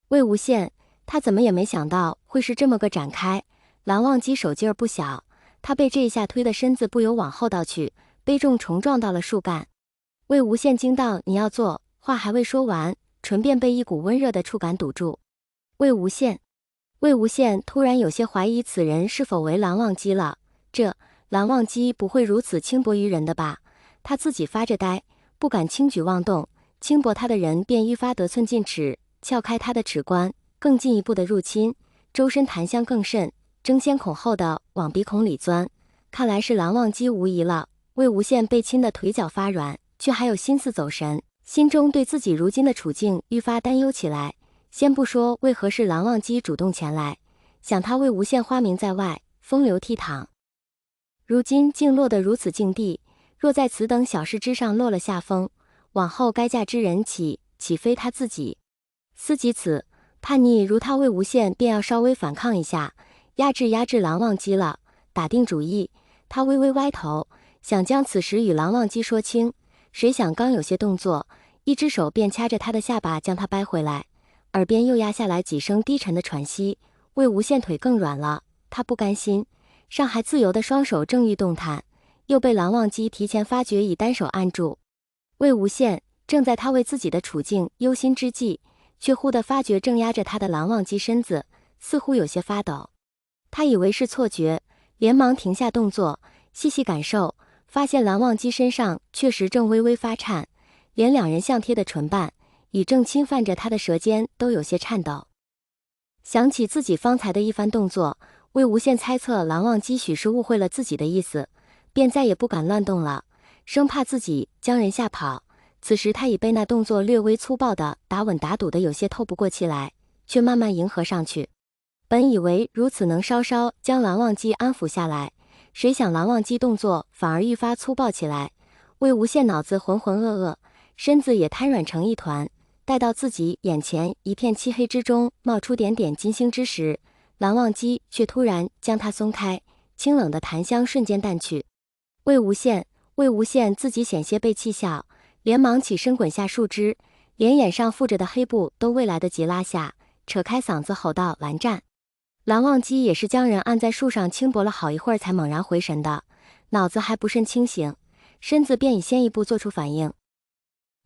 魏无羡，他怎么也没想到会是这么个展开。蓝忘机手劲儿不小，他被这一下推的身子不由往后倒去，悲重重撞到了树干。魏无羡惊道：“你要做？”话还未说完，唇便被一股温热的触感堵住。魏无羡突然有些怀疑此人是否为蓝忘机了。这蓝忘机不会如此轻薄于人的吧？他自己发着呆，不敢轻举妄动，轻薄他的人便愈发得寸进尺，撬开他的齿关，更进一步的入侵，周身檀香更甚，争先恐后的往鼻孔里钻。看来是蓝忘机无疑了。魏无羡被亲得腿脚发软，却还有心思走神，心中对自己如今的处境愈发担忧起来。先不说为何是蓝忘机主动前来，想他魏无羡花名在外，风流倜傥，如今竟落得如此境地，若在此等小事之上落了下风，往后该嫁之人岂非他自己？思及此，叛逆如他魏无羡便要稍微反抗一下，压制蓝忘机了。打定主意，他微微歪头，想将此事与蓝忘机说清，谁想刚有些动作，一只手便掐着他的下巴将他掰回来，耳边又压下来几声低沉的喘息。魏无羡腿更软了，他不甘心，尚还自由的双手正欲动弹，又被蓝忘机提前发觉，以单手按住。魏无羡正在他为自己的处境忧心之际，却忽地发觉正压着他的蓝忘机身子似乎有些发抖。他以为是错觉，连忙停下动作，细细感受，发现蓝忘机身上确实正微微发颤，连两人相贴的唇瓣与正侵犯着他的舌尖都有些颤抖。想起自己方才的一番动作，魏无羡猜测蓝忘机许是误会了自己的意思，便再也不敢乱动了，生怕自己将人吓跑。此时他已被那动作略微粗暴的打稳打赌的有些透不过气来，却慢慢迎合上去。本以为如此能稍稍将蓝忘机安抚下来，谁想蓝忘机动作反而愈发粗暴起来。魏无羡脑子浑浑噩噩，身子也瘫软成一团，待到自己眼前一片漆黑之中冒出点点金星之时，蓝忘机却突然将他松开，清冷的檀香瞬间淡去。魏无羡自己险些被气笑，连忙起身滚下树枝，连眼上附着的黑布都未来得及拉下，扯开嗓子吼道：“蓝湛！”蓝忘机也是将人按在树上轻薄了好一会儿才猛然回神的，脑子还不甚清醒，身子便已先一步做出反应，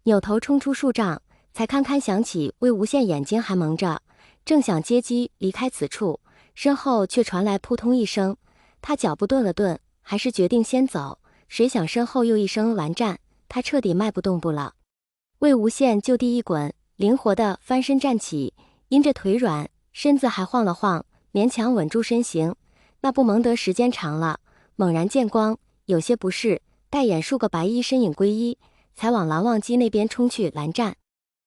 扭头冲出数丈，才堪堪想起魏无羡眼睛还蒙着，正想接机离开此处，身后却传来扑通一声，他脚步顿了顿，还是决定先走，谁想身后又一声蓝湛，他彻底迈不动步了。魏无羡就地一滚，灵活地翻身站起，因着腿软，身子还晃了晃，勉强稳住身形。那不蒙得时间长了，猛然见光，有些不适，待眼数个白衣身影归一，才往蓝忘机那边冲去。蓝湛，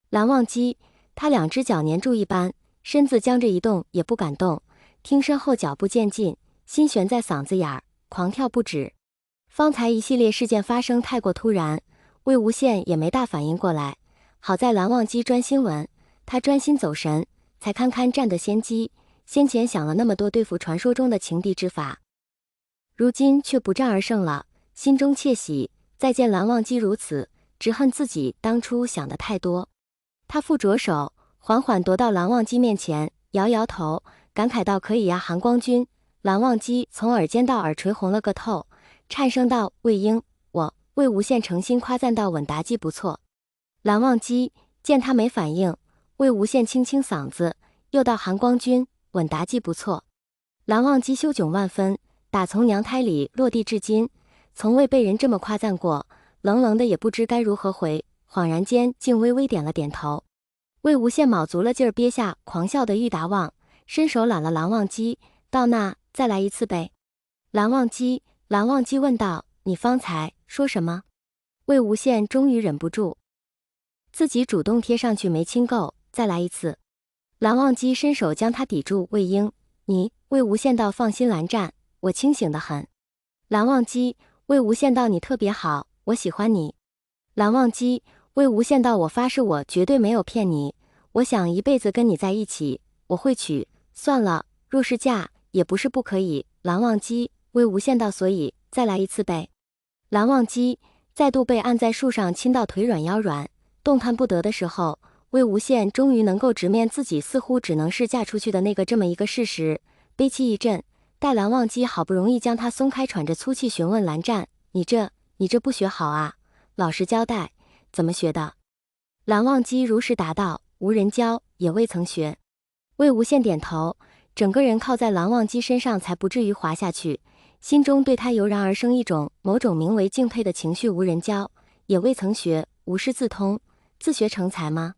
蓝忘机，他两只脚粘住一般，身子僵着一动也不敢动，听身后脚步渐近，心悬在嗓子眼儿，狂跳不止。方才一系列事件发生太过突然，魏无羡也没大反应过来，好在蓝忘机专心闻，他专心走神，才堪堪占得先机。先前想了那么多对付传说中的情敌之法，如今却不战而胜了，心中窃喜。再见蓝忘机如此，只恨自己当初想的太多。他复着手，缓缓踱到蓝忘机面前，摇摇头，感慨道：“可以呀，韩光君。”蓝忘机从耳尖到耳垂红了个透，颤声道：“魏婴，我。”魏无羡诚心夸赞道：“稳答计不错。”蓝忘机见他没反应，魏无羡清清嗓子，又道：“韩光君，稳答计不错。”蓝忘机羞窘万分，打从娘胎里落地至今，从未被人这么夸赞过，愣愣的也不知该如何回，恍然间竟微微点了点头。魏无羡卯足了劲儿憋下狂笑的欲答忘，伸手揽了蓝忘机，道：“那再来一次呗。”蓝忘机问道：“你方才说什么？”魏无羡终于忍不住，自己主动贴上去没亲够，再来一次。蓝忘机伸手将他抵住：“魏婴，你。”魏无羡道：“放心，蓝湛，我清醒得很。”魏无羡道：“你特别好，我喜欢你。”魏无羡道：“我发誓，我绝对没有骗你，我想一辈子跟你在一起，我会娶，算了，若是嫁也不是不可以。”魏无羡道：“所以再来一次呗。”蓝忘机再度被按在树上亲到腿软腰软，动弹不得的时候，魏无羡终于能够直面自己似乎只能是嫁出去的那个这么一个事实，悲戚一阵。待蓝忘机好不容易将他松开，喘着粗气询问蓝湛：“你这不学好啊？老实交代，怎么学的？”蓝忘机如实答道：“无人教，也未曾学。”魏无羡点头，整个人靠在蓝忘机身上才不至于滑下去，心中对他油然而生一种某种名为敬佩的情绪。无人教，也未曾学，无师自通，自学成才吗？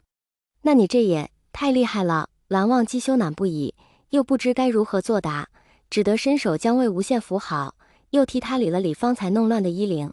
那你这也太厉害了！蓝忘机羞赧不已，又不知该如何作答，只得伸手将魏无羡扶好，又替他理了理方才弄乱的衣领。